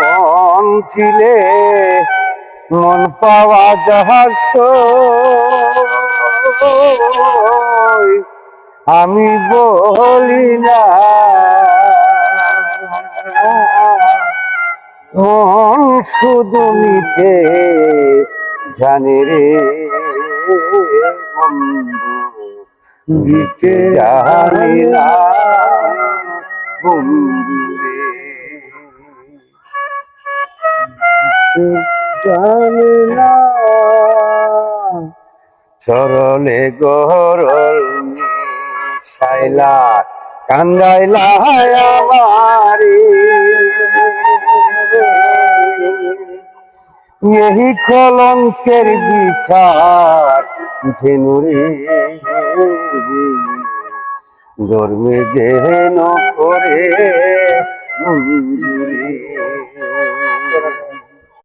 মন ছিলে মন পাওয়া যাহার সই, আমি বলি না মন শুধু নিতে জানে রে বন্ধু, দিতে জানি না বন্ধু রে, জানি না সরলে গরল মিশাইলা কান্দাইলা আমারে, এই কলঙ্কের বিচার ঝেনুরে ধর্মে যেন করে বন্ধুরে।